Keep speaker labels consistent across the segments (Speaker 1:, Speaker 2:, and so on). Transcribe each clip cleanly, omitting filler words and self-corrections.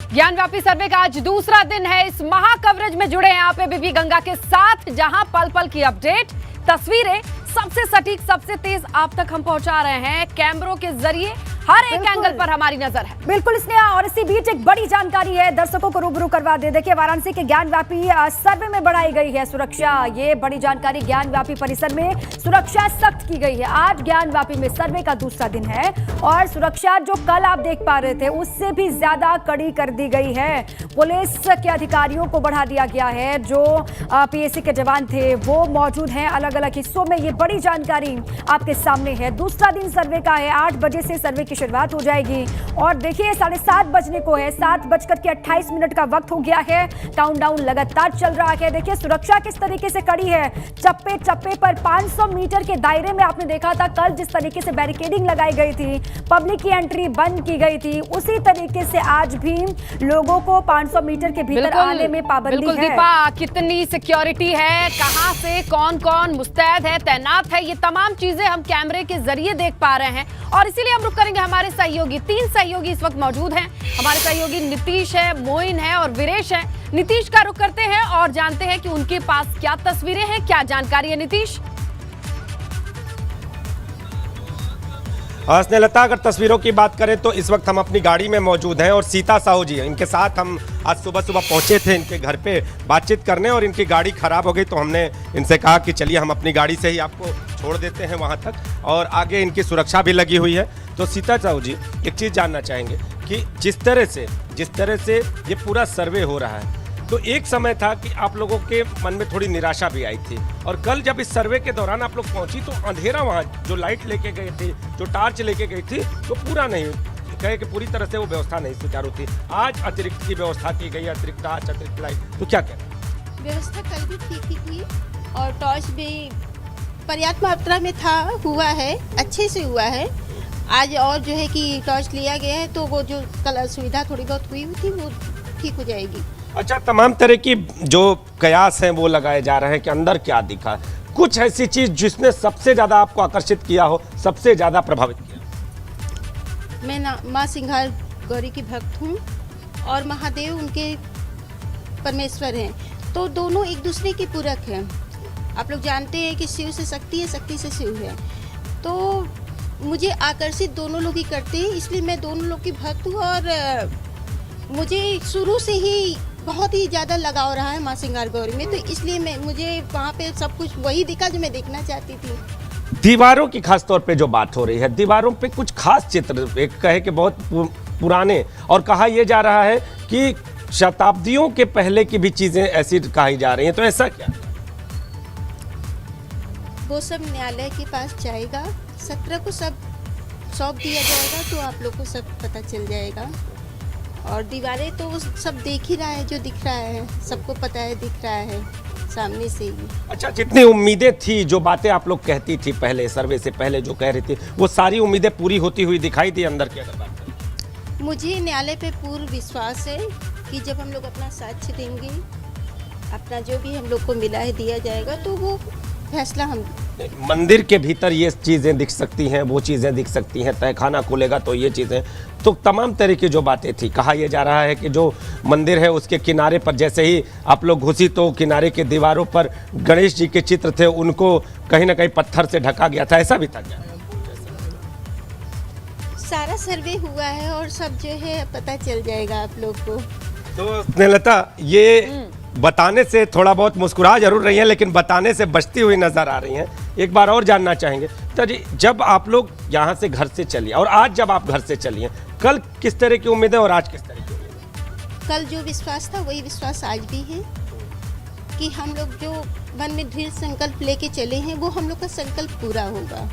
Speaker 1: ज्ञानव्यापी सर्वे का आज दूसरा दिन है। इस महा कवरेज में जुड़े हैं आप एबीपी गंगा के साथ, जहां पल पल की अपडेट, तस्वीरें सबसे सटीक, सबसे तेज आप तक हम पहुंचा रहे हैं। कैमरों के जरिए हर एक एंगल पर हमारी नजर है।
Speaker 2: बिल्कुल स्नेहा, और इसी बीच एक बड़ी जानकारी है, दर्शकों को रूबरू करवा दे। देखिए, वाराणसी के ज्ञानव्यापी सर्वे में बढ़ाई गई है सुरक्षा। ये बड़ी जानकारी, ज्ञानव्यापी परिसर में सुरक्षा सख्त की गई है। आज ज्ञानव्यापी में सर्वे का दूसरा दिन है और सुरक्षा जो कल आप देख पा रहे थे उससे भी ज्यादा कड़ी कर दी गई है। पुलिस के अधिकारियों को बढ़ा दिया गया है। जो पीएसी के जवान थे वो मौजूद हैं अलग अलग हिस्सों में। ये बड़ी जानकारी आपके सामने है। दूसरा दिन सर्वे का है। 8 बजे से सर्वे की शुरुआत हो जाएगी और देखिए 7:30 बजने को है। 7:28 का वक्त हो गया है। काउंटडाउन लगातार चल रहा है। देखिए सुरक्षा किस तरीके से कड़ी है। चप्पे चप्पे पर 500 मीटर के दायरे में आपने देखा था कल जिस तरीके से बैरिकेडिंग लगाई गई थी, पब्लिक की एंट्री बंद की गई थी, उसी तरीके से आज भी लोगों को 500 मीटर के भीतर आने में पाबंदी है।
Speaker 1: दीपा, कितनी सिक्योरिटी है, कहां से कौन कौन मुस्तैद है, तैनात है, ये तमाम चीजें हम कैमरे के जरिए देख पा रहे हैं। और इसीलिए हम रुक करेंगे हमारे सहयोगी, 3 सहयोगी इस वक्त मौजूद हैं। हमारे सहयोगी नीतीश है, मोइन है और वीरेश है। नीतीश का रुख करते हैं और जानते हैं कि उनके पास क्या तस्वीरें हैं, क्या जानकारी है। नीतीश।
Speaker 3: स्नेहलता, अगर तस्वीरों की बात करें तो इस वक्त हम अपनी गाड़ी में मौजूद हैं और सीता साहू जी, इनके साथ हम आज सुबह पहुंचे थे इनके घर पे बातचीत करने, और इनकी गाड़ी खराब हो गई तो हमने इनसे कहा कि चलिए हम अपनी गाड़ी से ही आपको छोड़ देते हैं वहां तक, और आगे इनकी सुरक्षा भी लगी हुई है। तो सीता साहू जी, एक चीज़ जानना चाहेंगे कि जिस तरह से ये पूरा सर्वे हो रहा है, तो एक समय था कि आप लोगों के मन में थोड़ी निराशा भी आई थी, और कल जब इस सर्वे के दौरान आप लोग पहुंची तो अंधेरा, वहाँ जो लाइट लेके गए थे, जो टार्च लेके गई थी, तो पूरा नहीं कहे कि पूरी तरह से वो व्यवस्था नहीं सुचारू थी। आज अतिरिक्त की व्यवस्था की गई, अतिरिक्त टार्च, अतिरिक्त लाइट, तो क्या कहें?
Speaker 4: व्यवस्था कल भी ठीक ही थी और टॉर्च भी पर्याप्त मात्रा में था, हुआ है, अच्छे से हुआ है। आज और जो है कि टॉर्च लिया गया है तो वो जो कल असुविधा थोड़ी बहुत हुई थी वो ठीक हो जाएगी।
Speaker 3: अच्छा, तमाम तरह की जो कयास हैं वो लगाए जा रहे हैं कि अंदर क्या दिखा, कुछ ऐसी चीज जिसने सबसे ज्यादा आपको आकर्षित किया हो, सबसे ज्यादा प्रभावित किया?
Speaker 4: मैं माँ सिंघार गौरी की भक्त हूँ और महादेव उनके परमेश्वर हैं, तो दोनों एक दूसरे के पूरक हैं। आप लोग जानते हैं कि शिव से शक्ति है, शक्ति से शिव है, तो मुझे आकर्षित दोनों लोग ही करते हैं, इसलिए मैं दोनों लोग की भक्त हूँ। और मुझे शुरू से ही बहुत ही ज़्यादा लगाव रहा है माँ सिंगार गौरी में, तो इसलिए मुझे वहाँ पे सब कुछ वही दिखा जो मैं देखना चाहती थी।
Speaker 3: दीवारों की खास तौर पे जो बात हो रही है, दीवारों पे कुछ खास चित्र, एक कहे कि बहुत पुराने, और कहा यह जा रहा है कि शताब्दियों के पहले की भी चीजें ऐसी कही जा रही हैं, तो ऐसा क्या?
Speaker 4: वो सब न्यायालय के पास जाएगा, 17 को सब सौंप दिया जाएगा, तो आप लोग को सब पता चल जाएगा। और दीवारें तो वो सब देख ही रहा है, जो दिख रहा है सबको पता है, दिख रहा है सामने से ही। अच्छा,
Speaker 3: जितनी उम्मीदें थी, जो बातें आप लोग कहती थी पहले सर्वे से पहले जो कह रही थी, वो सारी उम्मीदें पूरी होती हुई दिखाई दी अंदर की अगर बात करें?
Speaker 4: मुझे न्यायालय पे पूर्ण विश्वास है कि जब हम लोग अपना साक्ष्य देंगे, अपना जो भी हम लोग को मिला है दिया जाएगा, तो वो फैसला हम।
Speaker 3: मंदिर के भीतर ये चीज़ें दिख सकती हैं, वो चीज़ें दिख सकती हैं, तहखाना खुलेगा तो ये चीज़ें, तो तमाम तरह की जो बातें थी, कहा यह जा रहा है कि जो मंदिर है उसके किनारे पर जैसे ही आप लोग घुसी तो किनारे के दीवारों पर गणेश जी के चित्र थे, उनको कहीं ना कहीं पत्थर से ढका गया था, ऐसा भी था क्या?
Speaker 4: सारा सर्वे हुआ है और सब जो है पता चल जाएगा आप लोग को।
Speaker 3: तो स्नेहलता, ये बताने से थोड़ा बहुत मुस्कुरा जरूर रही हैं, लेकिन बताने से बचती हुई नजर आ रही हैं। एक बार और जानना चाहेंगे तो जी, जब आप लोग यहाँ से घर से चलिए और आज जब आप घर से चलिए, कल किस तरह की उम्मीदें और आज किस तरह की उम्मीदें?
Speaker 4: कल जो विश्वास था वही विश्वास आज भी है कि हम लोग जो मन में दृढ़ संकल्प लेके चले हैं वो हम लोग का संकल्प पूरा होगा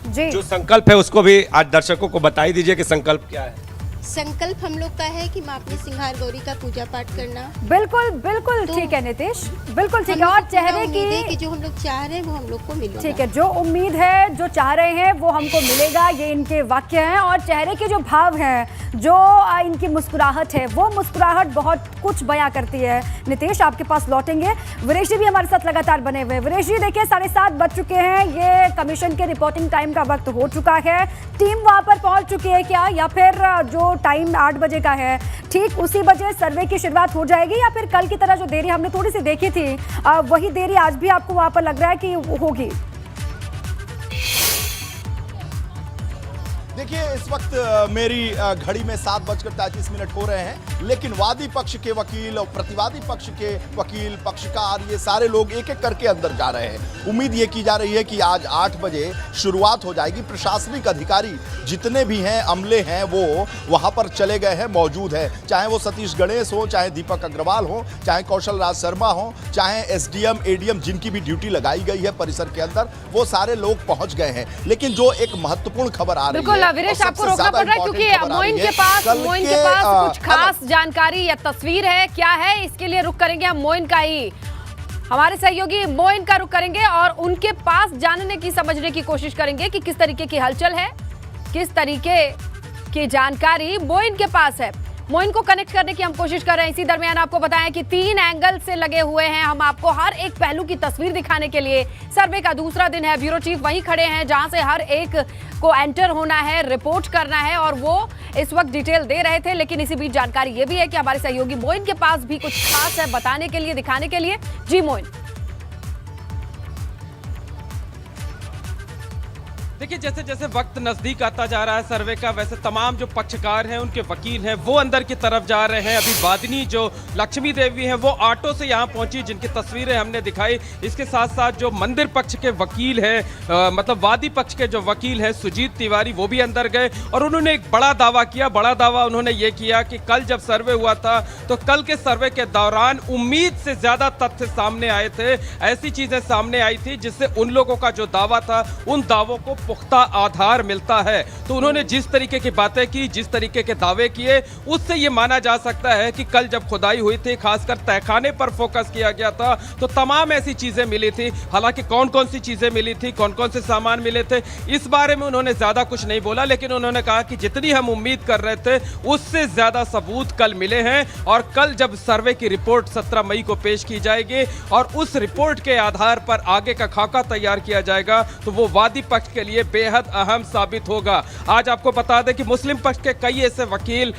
Speaker 2: जी।
Speaker 3: जो संकल्प है उसको भी आज दर्शकों को बताई दीजिए कि संकल्प क्या है।
Speaker 4: संकल्प हम लोग का है कि माँ अपनी सिंघार गौरी का पूजा पाठ करना।
Speaker 2: बिल्कुल बिल्कुल
Speaker 4: तो
Speaker 2: ठीक है नीतीश, बिल्कुल ठीक है। और चेहरे की
Speaker 4: जो हम लोग चाह रहे हैं वो हम लोग को मिलेगा।
Speaker 2: ठीक है, जो उम्मीद है, जो चाह रहे हैं वो हमको मिलेगा, ये इनके वाक्य हैं। और चेहरे के जो भाव हैं, जो इनकी मुस्कुराहट है, वो मुस्कुराहट बहुत कुछ बयां करती है। नीतीश, आपके पास लौटेंगे। वीरेश जी भी हमारे साथ लगातार बने हुए हैं। वीरेश जी, देखिए 7:30 बज चुके हैं, ये कमीशन के रिपोर्टिंग टाइम का वक्त हो चुका है। टीम वहां पर पहुंच चुकी है क्या, या फिर जो टाइम 8 बजे का है, ठीक उसी बजे सर्वे की शुरुआत हो जाएगी या फिर कल की तरह जो देरी हमने थोड़ी सी देखी थी वही देरी आज भी आपको वहां पर लग रहा है कि होगी?
Speaker 5: देखिए, इस वक्त मेरी घड़ी में 7:33 हो रहे हैं, लेकिन वादी पक्ष के वकील और प्रतिवादी पक्ष के वकील, पक्षकार, ये सारे लोग एक एक करके अंदर जा रहे हैं। उम्मीद ये की जा रही है कि आज 8 बजे शुरुआत हो जाएगी। प्रशासनिक अधिकारी जितने भी हैं, अमले हैं, वो वहां पर चले गए हैं, मौजूद है। चाहे वो सतीश गणेश हो, चाहे दीपक अग्रवाल हो, चाहे कौशल राज शर्मा हो, चाहे एसडीएम, एडीएम जिनकी भी ड्यूटी लगाई गई है परिसर के अंदर, वो सारे लोग पहुंच गए हैं। लेकिन जो एक महत्वपूर्ण खबर आ रही है,
Speaker 1: वीरेश, आपको रोकना पड़ रहा है क्योंकि मोइन के पास कुछ खास जानकारी या तस्वीर है। क्या है, इसके लिए रुक करेंगे हम मोइन का ही, हमारे सहयोगी मोइन का रुक करेंगे और उनके पास जानने की, समझने की कोशिश करेंगे कि किस तरीके की हलचल है, किस तरीके की जानकारी मोइन के पास है। मोइन को कनेक्ट करने की हम कोशिश कर रहे हैं। इसी दरमियान आपको बताएं कि 3 एंगल से लगे हुए हैं हम आपको हर एक पहलू की तस्वीर दिखाने के लिए। सर्वे का दूसरा दिन है, ब्यूरो चीफ वहीं खड़े हैं जहां से हर एक को एंटर होना है, रिपोर्ट करना है और वो इस वक्त डिटेल दे रहे थे। लेकिन इसी बीच जानकारी ये भी है कि हमारे सहयोगी मोइन के पास भी कुछ खास है बताने के लिए, दिखाने के लिए। जी मोइन।
Speaker 6: देखिए, जैसे जैसे वक्त नजदीक आता जा रहा है सर्वे का, वैसे तमाम जो पक्षकार हैं, उनके वकील हैं, वो अंदर की तरफ जा रहे हैं। अभी वादिनी जो लक्ष्मी देवी हैं, वो ऑटो से यहाँ पहुंची, जिनकी तस्वीरें हमने दिखाई। इसके साथ साथ जो मंदिर पक्ष के वकील हैं, मतलब वादी पक्ष के जो वकील हैं सुजीत तिवारी, वो भी अंदर गए और उन्होंने एक बड़ा दावा किया। बड़ा दावा उन्होंने ये किया कि कल जब सर्वे हुआ था तो कल के सर्वे के दौरान उम्मीद से ज्यादा तथ्य सामने आए थे, ऐसी चीजें सामने आई थी जिससे उन लोगों का जो दावा था, उन दावों को पुख्ता आधार मिलता है। तो उन्होंने जिस तरीके की बातें की, जिस तरीके के दावे किए, उससे यह माना जा सकता है कि कल जब खुदाई हुई थी, खासकर तहखाने पर फोकस किया गया था, तो तमाम ऐसी चीजें मिली थी। हालांकि कौन कौन सी चीजें मिली थी, कौन कौन से सामान मिले थे, इस बारे में उन्होंने ज्यादा कुछ नहीं बोला। लेकिन उन्होंने कहा कि जितनी हम उम्मीद कर रहे थे उससे ज्यादा सबूत कल मिले हैं और कल जब सर्वे की रिपोर्ट 17 मई को पेश की जाएगी और उस रिपोर्ट के आधार पर आगे का खाका तैयार किया जाएगा, तो वो वादी पक्ष के लिए बेहद अहम साबित होगा। आज आपको बता दें कि मुस्लिम पक्ष के कई ऐसे वकील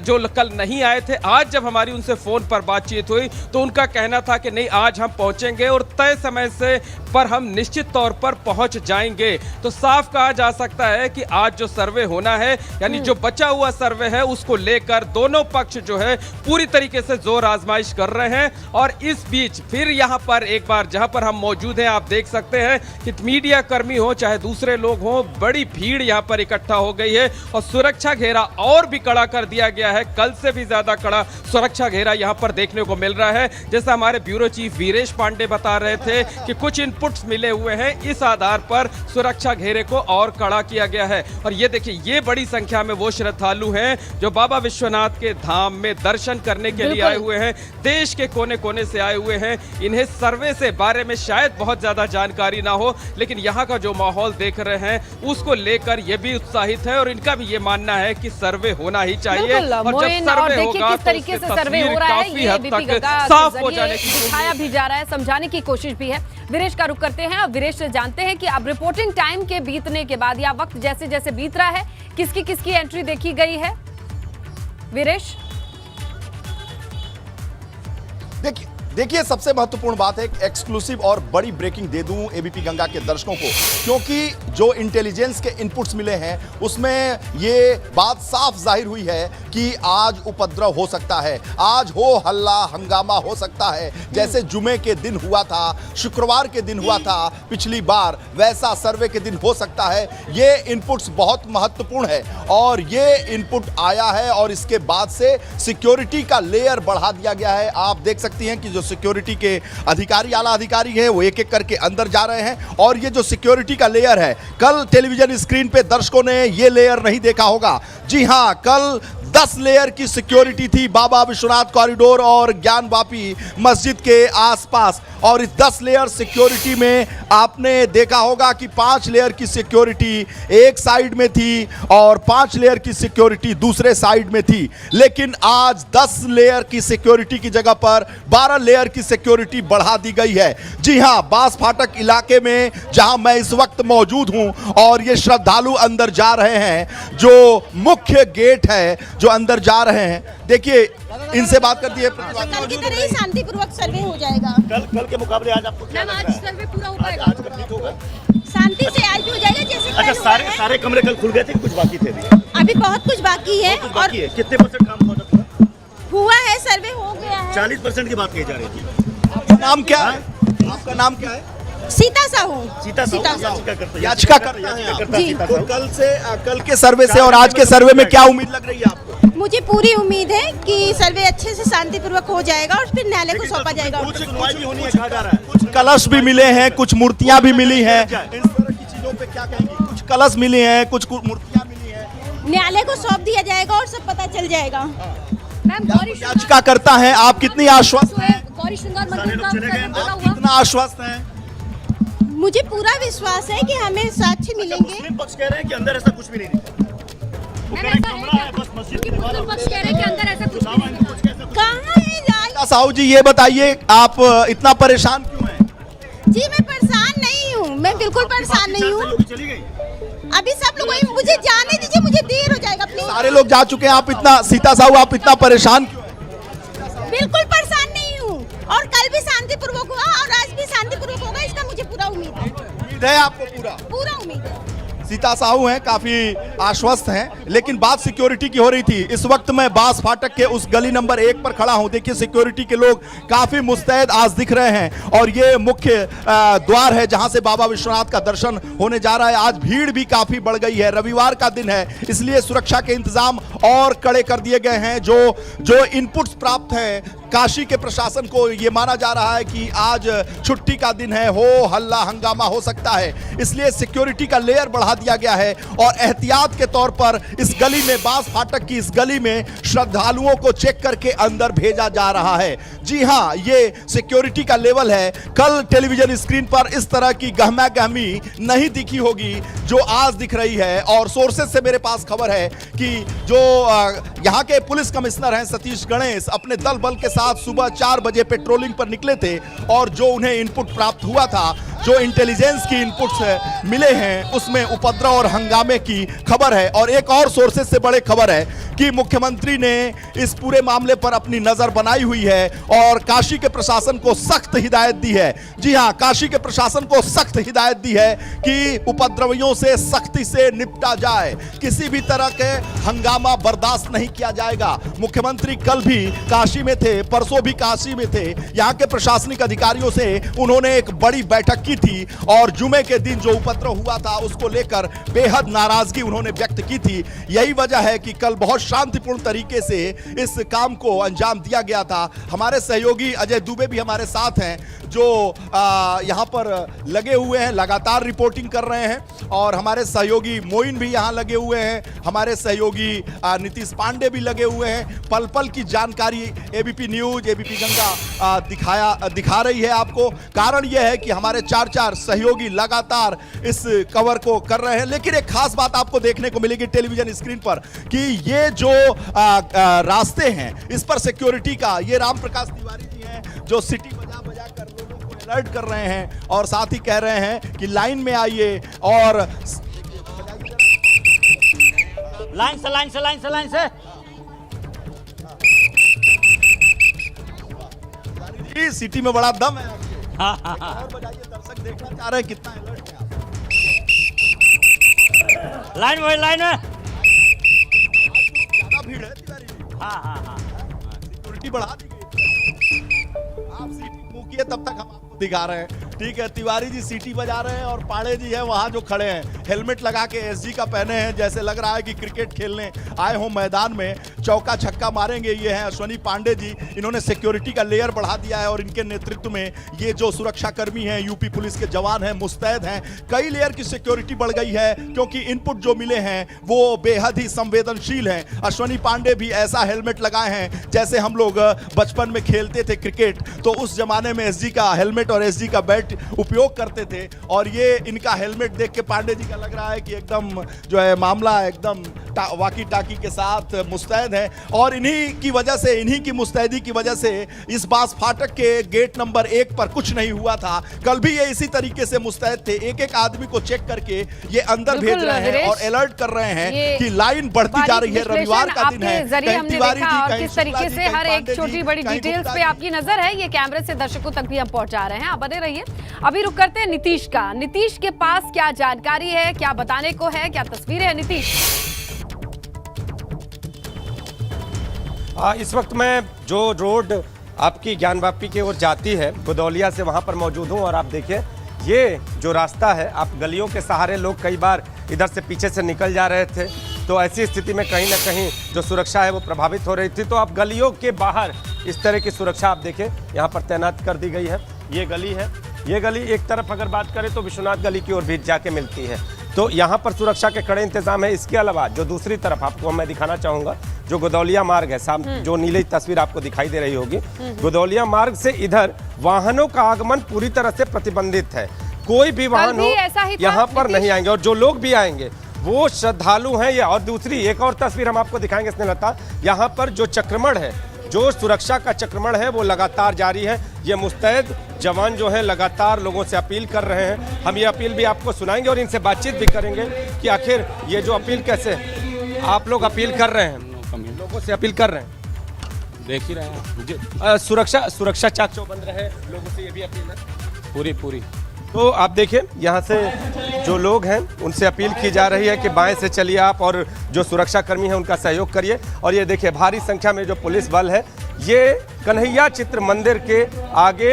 Speaker 6: जो कल नहीं आए थे, आज जब हमारी उनसे फोन पर बातचीत हुई तो उनका कहना था कि नहीं, आज हम पहुंचेंगे और तय समय से पर हम निश्चित तौर पर पहुंच जाएंगे। तो साफ कहा जा सकता है कि आज जो सर्वे होना है, यानी जो बचा हुआ सर्वे है, उसको लेकर दोनों पक्ष जो है पूरी तरीके से जोर आजमाइश कर रहे हैं। और इस बीच फिर यहां पर एक बार जहां पर हम मौजूद हैं, आप देख सकते हैं कि मीडिया कर्मी हो चाहे दूसरे लोग हो, बड़ी भीड़ यहां पर इकट्ठा हो गई है और सुरक्षा घेरा और भी कड़ा कर दिया गया है। कल से भी ज्यादा कड़ा सुरक्षा घेरा यहां पर देखने को मिल रहा है। जैसा हमारे ब्यूरो चीफ वीरेश पांडे बता रहे थे कि कुछ इनपुट्स मिले हुए हैं, इस आधार पर सुरक्षा घेरे को और कड़ा किया गया है। और ये देखिए, ये बड़ी संख्या में वो श्रद्धालु हैं जो बाबा विश्वनाथ के धाम में दर्शन करने के लिए आए हुए हैं, देश के कोने कोने से आए हुए हैं। इन्हें सर्वे से बारे में शायद बहुत ज्यादा जानकारी ना हो, लेकिन यहाँ का जो माहौल देख रहे हैं उसको लेकर ये भी उत्साहित है और इनका भी ये मानना है कि सर्वे होना ही चाहिए। और जब सर्वे होगा
Speaker 1: किस तरीके से सर्वे हो रहा है, ये बीपी गंगा
Speaker 6: साफ हो जाने की
Speaker 1: दिखाया भी जा रहा है, समझाने की कोशिश भी है। वीरेश का रुख करते हैं और वीरेश से जानते हैं कि अब रिपोर्टिंग टाइम के बीतने के बाद या वक्त जैसे जैसे बीत रहा है, किसकी किसकी एंट्री देखी गई है। वीरेश,
Speaker 5: देखिए, सबसे महत्वपूर्ण बात है, एक्सक्लूसिव और बड़ी ब्रेकिंग दे दूं एबीपी गंगा के दर्शकों को, क्योंकि जो इंटेलिजेंस के इनपुट्स मिले हैं उसमें ये बात साफ जाहिर हुई है कि आज उपद्रव हो सकता है, आज हो हल्ला हंगामा हो सकता है। जैसे जुमे के दिन हुआ था, शुक्रवार के दिन हुआ था पिछली बार, वैसा सर्वे के दिन हो सकता है। ये इनपुट्स बहुत महत्वपूर्ण है और ये इनपुट आया है और इसके बाद से सिक्योरिटी का लेयर बढ़ा दिया गया है। आप देख सकती हैं कि जो सिक्योरिटी के अधिकारी, आला अधिकारी हैं, वो एक एक करके अंदर जा रहे हैं। और ये जो सिक्योरिटी का लेयर है, कल टेलीविजन स्क्रीन पे दर्शकों ने ये लेयर नहीं देखा होगा। जी हां, कल 10 लेयर की सिक्योरिटी थी बाबा विश्वनाथ कॉरिडोर और ज्ञानवापी मस्जिद के आसपास। और इस 10 लेयर सिक्योरिटी में आपने देखा होगा कि 5 लेयर की सिक्योरिटी एक साइड में थी और 5 लेयर की सिक्योरिटी दूसरे साइड में थी। लेकिन आज 10 लेयर की सिक्योरिटी की जगह पर 12 लेयर की सिक्योरिटी बढ़ा दी गई है। जी हां, बास फाटक इलाके में जहां मैं इस वक्त मौजूद हूं और ये श्रद्धालु अंदर जा रहे हैं, जो मुख्य गेट है जो अंदर जा रहे हैं, देखिए इनसे बात करती है।
Speaker 4: कल की तरह ही शांतिपूर्वक सर्वे हो जाएगा।
Speaker 5: कल के मुकाबले आज आपको क्या लग रहा है?
Speaker 4: सर्वे पूरा हो
Speaker 5: आज कंप्लीट होगा?
Speaker 4: शांति से आज भी हो जाएगा जैसे
Speaker 7: अच्छा,
Speaker 4: कल हुआ है।
Speaker 7: सारे कमरे कल खुल गए थे, कुछ बाकी थे अभी?
Speaker 4: अभी बहुत कुछ बाकी है और
Speaker 7: बाकी है। कितने % काम हुआ था?
Speaker 4: हुआ है, सर्वे हो गया है।
Speaker 7: 40% की बात कही जा रही थी।
Speaker 5: आपका नाम क्या है? आपका नाम क्या है?
Speaker 4: सीता साहू।
Speaker 7: सीता साहू
Speaker 4: साहू।
Speaker 7: याचिका करते हैं।
Speaker 5: याचिका करते हैं
Speaker 7: याचिका
Speaker 5: आप।
Speaker 7: करता है
Speaker 4: जी।
Speaker 7: सीता
Speaker 5: तो
Speaker 7: साहू।
Speaker 5: कल के सर्वे से और आज के सर्वे में क्या उम्मीद लग रही है आपको?
Speaker 4: मुझे पूरी उम्मीद है कि सर्वे अच्छे से शांतिपूर्वक हो जाएगा और फिर न्यायालय को सौंपा जाएगा।
Speaker 7: कुछ सुनवाई भी होनी है कहा जा रहा है।
Speaker 5: कुछ कलश भी मिले हैं, कुछ मूर्तियां भी मिली हैं। इस तरह की चीजों पे क्या कहेंगी? कुछ कलश मिले हैं, कुछ मूर्तियां मिली हैं।
Speaker 4: न्यायालय को सौंप दिया जाएगा और सब पता चल जाएगा।
Speaker 2: मैम गौरी
Speaker 5: याचिका करता है, आप कितनी आश्वस्त हैं?
Speaker 2: गौरी श्रृंगार
Speaker 7: सारे
Speaker 2: मंदिर
Speaker 7: लोग
Speaker 2: का
Speaker 7: चले गए।
Speaker 2: उद्घाटन
Speaker 5: आप
Speaker 2: हुआ।
Speaker 5: कितना आश्वस्त हैं?
Speaker 4: मुझे पूरा विश्वास है कि हमें साक्ष्य मिलेंगे।
Speaker 7: मुस्लिम पक्ष कह रहे हैं कि अंदर ऐसा कुछ भी नहीं है। वो कह रहे हैं कमरा है, बस मस्जिद की दीवार है।
Speaker 2: पक्ष कह रहे हैं कि अंदर ऐसा कुछ
Speaker 7: साहब, इनको कुछ कह सकते हैं।
Speaker 4: कहाँ है राज?
Speaker 5: साहू जी, ये बताइए आप इतना परेशान क्यों हैं?
Speaker 4: जी मैं परेशान नहीं हूँ, मैं बिल्कुल परेशान नहीं हूँ।
Speaker 7: लोग चली गई।
Speaker 4: अभी सब लोग मुझे जाने दीजिए, मुझे देर हो जाएगा प्लीज।
Speaker 5: सारे लोग जा चुके हैं, आप इतना, सीता साहू आप इतना परेशान क्यों हैं?
Speaker 4: बिल्कुल परेशान नहीं हूँ और कल भी शांतिपूर्वक हुआ और आज भी शांतिपूर्वक होगा, इसका मुझे पूरा उम्मीद है।
Speaker 5: उम्मीद है आपको? पूरा
Speaker 4: उम्मीद है।
Speaker 5: सीता साहू हैं, काफी आश्वस्त हैं, लेकिन बात सिक्योरिटी की हो रही थी। इस वक्त मैं बास फाटक के उस गली नंबर 1 पर खड़ा हूं। देखिए सिक्योरिटी के लोग काफी मुस्तैद आज दिख रहे हैं और ये मुख्य द्वार है जहां से बाबा विश्वनाथ का दर्शन होने जा रहा है। आज भीड़ भी काफी बढ़ गई है, रविवार का दिन है, इसलिए सुरक्षा के इंतजाम और कड़े कर दिए गए हैं। जो इनपुट्स प्राप्त हैं काशी के प्रशासन को, ये माना जा रहा है कि आज छुट्टी का दिन है, हो हल्ला हंगामा हो सकता है, इसलिए सिक्योरिटी का लेयर बढ़ा दिया गया है और एहतियात के तौर पर इस गली में, बास फाटक की इस गली में श्रद्धालुओं को चेक करके अंदर भेजा जा रहा है। जी हां, ये सिक्योरिटी का लेवल है। कल टेलीविजन स्क्रीन पर इस तरह की गहमा गहमी नहीं दिखी होगी जो आज दिख रही है। और सोर्सेज से मेरे पास खबर है कि जो यहाँ के पुलिस कमिश्नर हैं सतीश गणेश, अपने दल बल के साथ सुबह 4 बजे पेट्रोलिंग पर निकले थे और जो उन्हें इनपुट प्राप्त हुआ था, जो इंटेलिजेंस की इनपुट्स मिले हैं, उसमें उपद्रव और हंगामे की खबर है। और एक और सोर्सेज से बड़े खबर है कि मुख्यमंत्री ने इस पूरे मामले पर अपनी नजर बनाई हुई है और काशी के प्रशासन को सख्त हिदायत दी है। जी हां, काशी के प्रशासन को सख्त हिदायत दी है कि उपद्रवियों से सख्ती से निपटा जाए, किसी भी तरह के हंगामा बर्दाश्त नहीं किया जाएगा। मुख्यमंत्री कल भी काशी में थे, परसों भी काशी में थे, यहाँ के प्रशासनिक अधिकारियों से उन्होंने एक बड़ी बैठक की थी और जुमे के दिन जो उपद्रव हुआ था उसको लेकर बेहद नाराजगी उन्होंने व्यक्त की थी। यही वजह है कि कल बहुत शांतिपूर्ण तरीके से इस काम को अंजाम दिया गया था। हमारे सहयोगी अजय दुबे भी हमारे साथ हैं जो यहाँ पर लगे हुए हैं, लगातार रिपोर्टिंग कर रहे हैं और हमारे सहयोगी मोइन भी यहाँ लगे हुए हैं, हमारे सहयोगी नीतीश पांडे भी लगे हुए हैं। पल पल की जानकारी एबीपी न्यूज, एबीपी गंगा दिखा रही है आपको। कारण यह है कि हमारे 4 सहयोगी लगातार इस कवर को कर रहे हैं। लेकिन एक खास बात आपको देखने को मिलेगी टेलीविजन स्क्रीन पर कि ये जो रास्ते हैं इस पर सिक्योरिटी का, ये राम प्रकाश तिवारी जी हैं जो सिटी बजा कर लोगों को अलर्ट कर रहे हैं और साथ ही कह रहे हैं कि लाइन में आइए और
Speaker 7: लाइन से
Speaker 5: सिटी में बड़ा दम है। और बजाइए, दर्शक देखना चाह रहे हैं कितना अलर्ट है आप।
Speaker 7: लाइन में
Speaker 5: ज्यादा भीड़ है तिवारी जी।
Speaker 7: हाँ।
Speaker 5: सिक्योरिटी बढ़ा दी गई। आप सीटी मुकिए तब तक हम आपको दिखा रहे हैं। ठीक है, तिवारी जी सीटी बजा रहे हैं और पांडे जी है वहां जो खड़े हैं, हेलमेट लगा के एसजी का पहने हैं, जैसे लग रहा है कि क्रिकेट खेलने आए हो मैदान में, चौका छक्का मारेंगे। ये हैं अश्वनी पांडे जी, इन्होंने सिक्योरिटी का लेयर बढ़ा दिया है और इनके नेतृत्व में ये जो सुरक्षा कर्मी हैं, यूपी पुलिस के जवान हैं, मुस्तैद हैं। कई लेयर की सिक्योरिटी बढ़ गई है क्योंकि इनपुट जो मिले हैं वो बेहद ही संवेदनशील हैं। अश्वनी पांडे भी ऐसा हेलमेट लगाए हैं जैसे हम लोग बचपन में खेलते थे क्रिकेट, तो उस जमाने में एसजी का हेलमेट और एसजी का बैट उपयोग करते थे। और ये इनका हेलमेट देख के पांडे जी का लग रहा है कि एकदम जो है मामला एकदम वाकी टाकी के साथ मुस्तैद हैं और इन्हीं की वजह से, इन्हीं की मुस्तैदी की वजह से इस बास फाटक के गेट नंबर 1 पर कुछ नहीं हुआ था। कल भी ये इसी तरीके से मुस्तैद थे, एक एक आदमी को चेक करके ये अंदर भेज रहे हैं और अलर्ट कर रहे हैं कि लाइन बढ़ती जा रही है। रविवार का दिन है,
Speaker 1: जरिए हमने देखा और किस
Speaker 5: शुक्ला
Speaker 1: तरीके
Speaker 5: जी,
Speaker 1: से
Speaker 5: कहीं
Speaker 1: हर एक
Speaker 5: पांडे
Speaker 1: छोटी
Speaker 5: जी,
Speaker 1: बड़ी
Speaker 5: कहीं
Speaker 1: डिटेल्स
Speaker 5: गुप्ता
Speaker 1: पे
Speaker 5: जी।
Speaker 1: आपकी नजर है, ये कैमरे से दर्शकों तक भी हम पहुंचा रहे हैं। आप बने रहिए। अभी रुक करते हैं नीतीश का। नीतीश के पास क्या जानकारी है, क्या बताने को है, क्या तस्वीरें हैं नीतीश?
Speaker 3: इस वक्त मैं जो रोड आपकी ज्ञानवापी की ओर जाती है गुदौलिया से, वहाँ पर मौजूद हूँ और आप देखिए ये जो रास्ता है, आप गलियों के सहारे लोग कई बार इधर से पीछे से निकल जा रहे थे, तो ऐसी स्थिति में कहीं ना कहीं जो सुरक्षा है वो प्रभावित हो रही थी। तो आप गलियों के बाहर इस तरह की सुरक्षा आप देखें यहाँ पर तैनात कर दी गई है। ये गली है, ये गली एक तरफ अगर बात करें तो विश्वनाथ गली की ओर भी जाके मिलती है, तो यहाँ पर सुरक्षा के कड़े इंतजाम है। इसके अलावा जो दूसरी तरफ आपको मैं दिखाना चाहूँगा, जो गुदौलिया मार्ग है, सामने जो नीली तस्वीर आपको दिखाई दे रही होगी, गुदौलिया मार्ग से इधर वाहनों का आगमन पूरी तरह से प्रतिबंधित है। कोई भी वाहन हो यहाँ पर नहीं आएंगे और जो लोग भी आएंगे वो श्रद्धालु हैं। या और दूसरी एक और तस्वीर हम आपको दिखाएंगे स्नेहलता, यहाँ पर जो चक्रमण है, जो सुरक्षा का चक्रमण है वो लगातार जारी है। ये मुस्तैद जवान जो हैं लगातार लोगों से अपील कर रहे हैं। हम ये अपील भी आपको सुनाएंगे और इनसे बातचीत भी करेंगे कि आखिर ये जो अपील कैसे आप लोग अपील कर रहे हैं, लोगों से अपील कर रहे हैं,
Speaker 8: देख ही रहे हैं।
Speaker 3: सुरक्षा चाक चौबंद रहे, लोगों से ये भी अपील है
Speaker 8: पूरी।
Speaker 3: तो आप देखिए यहाँ से जो लोग हैं उनसे अपील की जा रही है कि बाएं से चलिए आप और जो सुरक्षा कर्मी हैं उनका सहयोग करिए। और ये देखिए भारी संख्या में जो पुलिस बल है ये कन्हैया चित्र मंदिर के आगे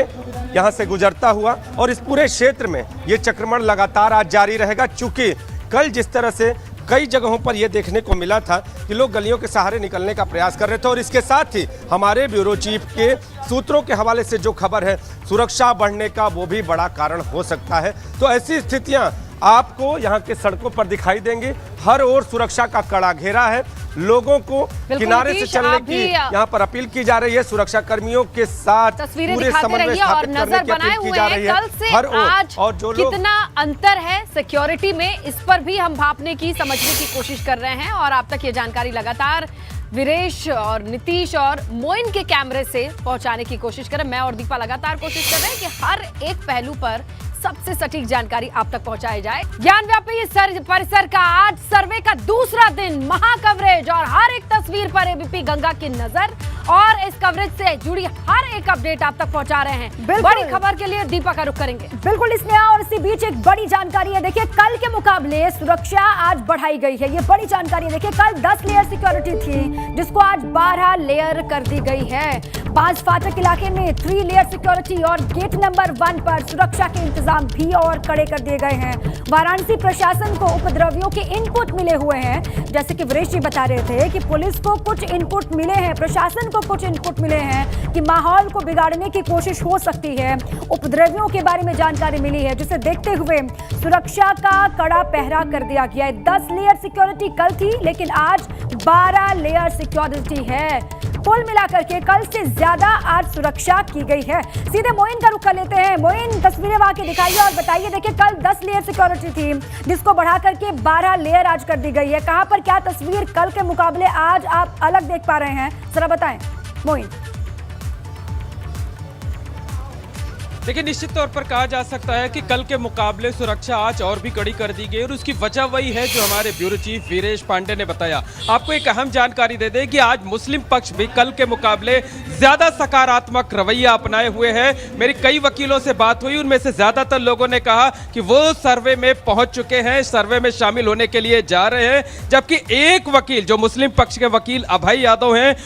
Speaker 3: यहाँ से गुजरता हुआ और इस पूरे क्षेत्र में ये चक्रमण लगातार आज जारी रहेगा। चूँकि कल जिस तरह से कई जगहों पर यह देखने को मिला था कि लोग गलियों के सहारे निकलने का प्रयास कर रहे थे, और इसके साथ ही हमारे ब्यूरो चीफ के सूत्रों के हवाले से जो खबर है सुरक्षा बढ़ने का, वो भी बड़ा कारण हो सकता है। तो ऐसी स्थितियां आपको यहाँ के सड़कों पर दिखाई देंगी। हर ओर सुरक्षा का कड़ा घेरा है, लोगों को किनारे से चलने की यहाँ पर अपील की जा रही है। सुरक्षा कर्मियों के साथ
Speaker 1: तस्वीरें
Speaker 3: पूरे
Speaker 1: दिखाते
Speaker 3: समन्वय
Speaker 1: रहिए और
Speaker 3: स्थापित
Speaker 1: नजर
Speaker 3: करने की
Speaker 1: बनाए
Speaker 3: अपील की
Speaker 1: हुए
Speaker 3: जा
Speaker 1: हैं
Speaker 3: रही है।
Speaker 1: कल से
Speaker 3: हर ओर
Speaker 1: आज
Speaker 3: और जो लोग
Speaker 1: कितना अंतर है सिक्योरिटी में, इस पर भी हम भापने की, समझने की कोशिश कर रहे हैं। और आप तक ये जानकारी लगातार वीरेश और नीतीश और मोइन के कैमरे से पहुंचाने की कोशिश करें। मैं और दीपा लगातार कोशिश कर रहे हैं कि हर एक पहलू पर सबसे सटीक जानकारी आप तक पहुंचाई जाए। ज्ञानव्यापी परिसर का आज सर्वे का दूसरा दिन, महा कवरेज और हर एक तस्वीर पर एबीपी गंगा की नजर और इस कवरेज से जुड़ी हर एक अपडेट आप तक पहुंचा रहे हैं। बड़ी खबर के लिए दीपा का रुख करेंगे।
Speaker 2: बिल्कुल इसमें और इसी बीच एक बड़ी जानकारी है। देखिए कल के मुकाबले सुरक्षा आज बढ़ाई गई है, ये बड़ी जानकारी है। देखिए कल 10 लेयर सिक्योरिटी थी जिसको आज 12 लेयर कर दी गई है। बास फाटक इलाके में 3 लेयर सिक्योरिटी और गेट नंबर 1 पर सुरक्षा के इंतजाम भी और कड़े कर दिए गए हैं। वाराणसी प्रशासन को उपद्रवियों के इनपुट मिले हुए हैं, जैसे कि वीरेश जी बता रहे थे कि पुलिस को कुछ इनपुट मिले हैं, प्रशासन को कुछ इनपुट मिले हैं कि माहौल को बिगाड़ने की कोशिश हो सकती है। उपद्रवियों के बारे में जानकारी मिली है, जिसे देखते हुए सुरक्षा का कड़ा पहरा कर दिया गया है। 10 लेयर सिक्योरिटी कल थी, लेकिन आज 12 लेयर सिक्योरिटी है। कुल मिलाकर के कल से ज्यादा आज सुरक्षा की गई है। सीधे मोइन का रुख कर लेते हैं। मोइन, तस्वीरें वहां की दिखाइए और बताइए। देखिए कल 10 लेयर सिक्योरिटी थी जिसको बढ़ा करके 12 लेयर आज कर दी गई है। कहां पर क्या तस्वीर कल के मुकाबले आज आप अलग देख पा रहे हैं, जरा बताएं मोइन।
Speaker 6: देखिए निश्चित तौर पर कहा जा सकता है कि कल के मुकाबले सुरक्षा आज और भी कड़ी कर दी गई और उसकी वजह वही है जो हमारे ब्यूरो चीफ वीरेश पांडे ने बताया। आपको एक अहम जानकारी दे दें कि आज मुस्लिम पक्ष भी कल के मुकाबले ज्यादा सकारात्मक रवैया अपनाए हुए हैं। मेरी कई वकीलों से बात हुई, उनमें से ज्यादातर लोगों ने कहा कि वो सर्वे में पहुंच चुके हैं, सर्वे में शामिल होने के लिए जा रहे हैं। जबकि एक वकील जो मुस्लिम पक्ष के वकील अभय यादव हैं,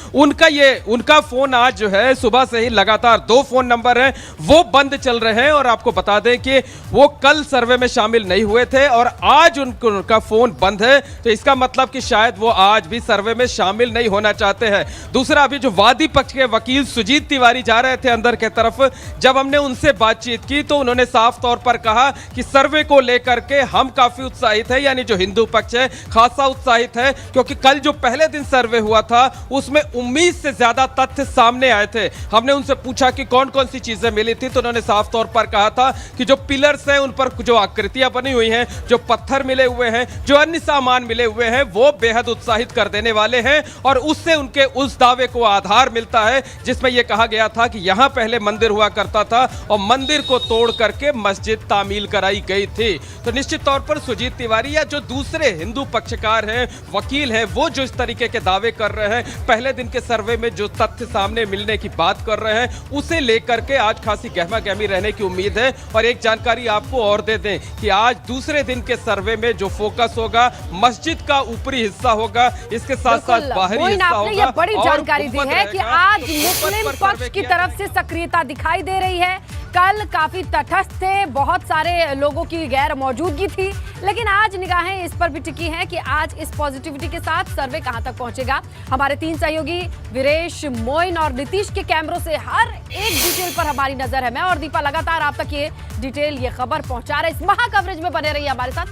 Speaker 6: उनका फोन आज जो है सुबह से ही लगातार 2 फोन नंबर हैं वो बंद चल रहे हैं। और आपको बता दें कि वो कल सर्वे में शामिल नहीं हुए थे और आज उनका फोन बंद है, तो इसका मतलब कि शायद वो आज भी सर्वे में शामिल नहीं होना चाहते हैं। दूसरा, अभी जो वादी पक्ष के वकील सुजीत तिवारी जा रहे थे अंदर के तरफ, जब हमने उनसे बातचीत की तो उन्होंने साफ तौर पर कहा कि सर्वे को लेकर के हम काफी उत्साहित है, यानी जो हिंदू पक्ष है खासा उत्साहित है, क्योंकि कल जो पहले दिन सर्वे हुआ था उसमें उम्मीद से ज्यादा तथ्य सामने आए थे। हमने उनसे पूछा कि कौन कौन सी चीजें मिली थी, तो उन्होंने साफ तौर पर कहा था कि जो पिलर्स हैं उन पर जो आकृतियां बनी हुई हैं, जो पत्थर मिले हुए हैं, जो अन्य सामान मिले हुए हैं, वो बेहद उत्साहित कर देने वाले हैं और उससे उनके उस दावे को आधार मिलता है जिसमें यह कहा गया था कि यहां पहले मंदिर हुआ करता था और मंदिर को तोड़ करके मस्जिद तामील कराई गई थी। तो निश्चित तौर पर सुजीत तिवारी या जो दूसरे हिंदू पक्षकार हैं, वकील हैं, वो जो इस तरीके के दावे कर रहे हैं, पहले दिन के सर्वे में जो तथ्य सामने मिलने की बात कर रहे हैं, उसे लेकर के आज खासी गहमा गहमी रहने की उम्मीद है। और एक जानकारी आपको और दे दें कि आज दूसरे दिन के सर्वे में जो फोकस होगा मस्जिद का ऊपरी हिस्सा होगा, इसके साथ साथ बाहरी हिस्सा होगा।
Speaker 1: ये बड़ी
Speaker 6: और
Speaker 1: जानकारी दी है कि आज
Speaker 6: तो
Speaker 1: मुस्लिम पक्ष की तरफ से सक्रियता दिखाई दे रही है। कल काफी तटस्थ थे, बहुत सारे लोगों की गैर मौजूदगी थी, लेकिन आज निगाहें इस पर भी टिकी हैं कि आज इस पॉजिटिविटी के साथ सर्वे कहां तक पहुंचेगा। हमारे 3 सहयोगी वीरेश, मोइन और नीतीश के कैमरों से हर एक डिटेल पर हमारी नजर है। मैं और दीपा लगातार आप तक ये डिटेल, ये खबर पहुंचा रहे। इस महा कवरेज में बने रहिए हमारे साथ।